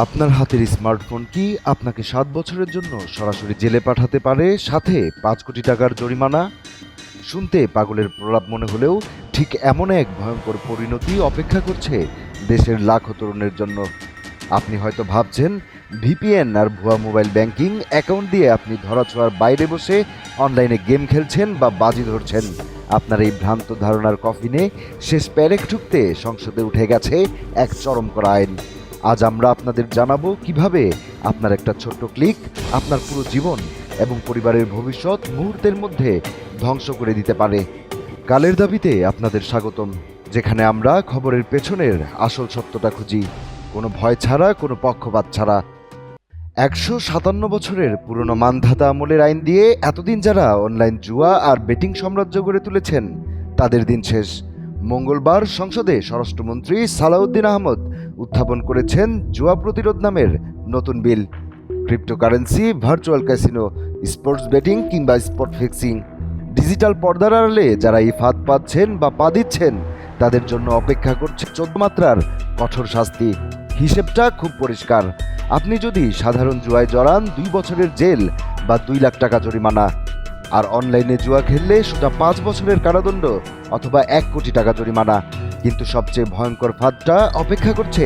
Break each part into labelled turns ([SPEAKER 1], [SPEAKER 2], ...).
[SPEAKER 1] আপনার হাতের স্মার্টফোন কি আপনাকে ৭ বছরের জন্য সরাসরি জেলে পাঠাতে পারে, সাথে ৫ কোটি টাকার জরিমানা? শুনতে পাগলের প্রলাপ মনে হলেও ঠিক এমন এক ভয়ঙ্কর পরিণতি অপেক্ষা করছে দেশের লাখো তরুণের জন্য। আপনি হয়তো ভাবছেন, ভিপিএন আর ভুয়া মোবাইল ব্যাংকিং অ্যাকাউন্ট দিয়ে আপনি ধরাছোঁয়ার বাইরে বসে অনলাইনে গেম খেলছেন বা বাজি ধরছেন। আপনার এই ভ্রান্ত ধারণার কফিনে শেষ প্যারেক ঠুকতে সংসদে উঠে গেছে এক চরম করা আইন। আজ আমরা আপনাদের জানাবো কিভাবে আপনার একটা ছোট্ট ক্লিক আপনার পুরো জীবন এবং পরিবারের ভবিষ্যৎ মুহূর্তের মধ্যে ধ্বংস করে দিতে পারে। কালের দাবিতে আপনাদের স্বাগতম, যেখানে আমরা খবরের পেছনের আসল সত্যটা খুঁজি, কোনো ভয় ছাড়া, কোনো পক্ষপাত ছাড়া। ১৫৭ বছরের পুরনো মানধাতা আমলের আইন দিয়ে এতদিন যারা অনলাইন জুয়া আর বেটিং সাম্রাজ্য গড়ে তুলেছেন তাদের দিন শেষ। মঙ্গলবার সংসদে স্বরাষ্ট্রমন্ত্রী সালাউদ্দিন আহমদ উত্থাপন করেছেন জুয়া প্রতিরোধ নামের নতুন বিল। Cryptocurrency, virtual casino, sports betting কিংবা স্পট ফিক্সিং, ডিজিটাল পর্দার আড়ালে যারা এই ফাঁদ পাচ্ছেন বা পা দিচ্ছেন তাদের জন্য অপেক্ষা করছে ১৪ মাত্রার কঠোর শাস্তি। হিসেবটা খুব পরিষ্কার। আপনি যদি সাধারণ জুয়ায় জড়ান, ২ বছরের জেল বা ২ লাখ টাকা জরিমানা। আর অনলাইনে জুয়া খেললে সেটা ৫ বছরের কারাদণ্ড অথবা ১ কোটি টাকা জরিমানা। কিন্তু সবচেয়ে ভয়ঙ্কর ফাঁদটা অপেক্ষা করছে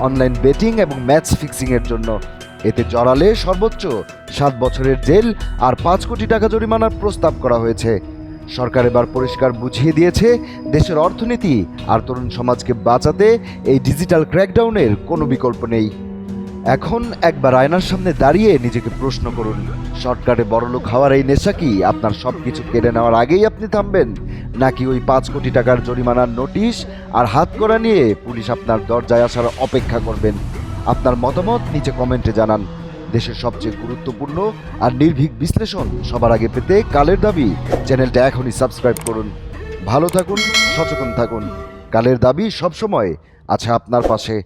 [SPEAKER 1] অনলাইন বেটিং এবং ম্যাচ ফিক্সিংয়ের জন্য। এতে জড়ালে সর্বোচ্চ ৭ বছরের জেল আর ৫ কোটি টাকা জরিমানার প্রস্তাব করা হয়েছে। সরকার এবার পরিষ্কার বুঝিয়ে দিয়েছে, দেশের অর্থনীতি আর তরুণ সমাজকে বাঁচাতে এই ডিজিটাল ক্র্যাকডাউনের কোনো বিকল্প নেই। এখন একবার আয়নার সামনে দাঁড়িয়ে নিজেকে প্রশ্ন করুন, শর্টকাটে বড়লোক হওয়ার এই নেশা কি আপনার সব কিছু কেড়ে নেওয়ার আগেই আপনি থামবেন, নাকি ওই ৫ কোটি টাকার জরিমানার নোটিশ আর হাতকড়া নিয়ে পুলিশ আপনার দরজায় আসার অপেক্ষা করবেন? আপনার মতামত নিচে কমেন্টে জানান। দেশের সবচেয়ে গুরুত্বপূর্ণ আর নির্ভীক বিশ্লেষণ সবার আগে পেতে কালের দাবি চ্যানেলটা এখনই সাবস্ক্রাইব করুন। ভালো থাকুন, সচেতন থাকুন। কালের দাবি সবসময় আছে আপনার পাশে।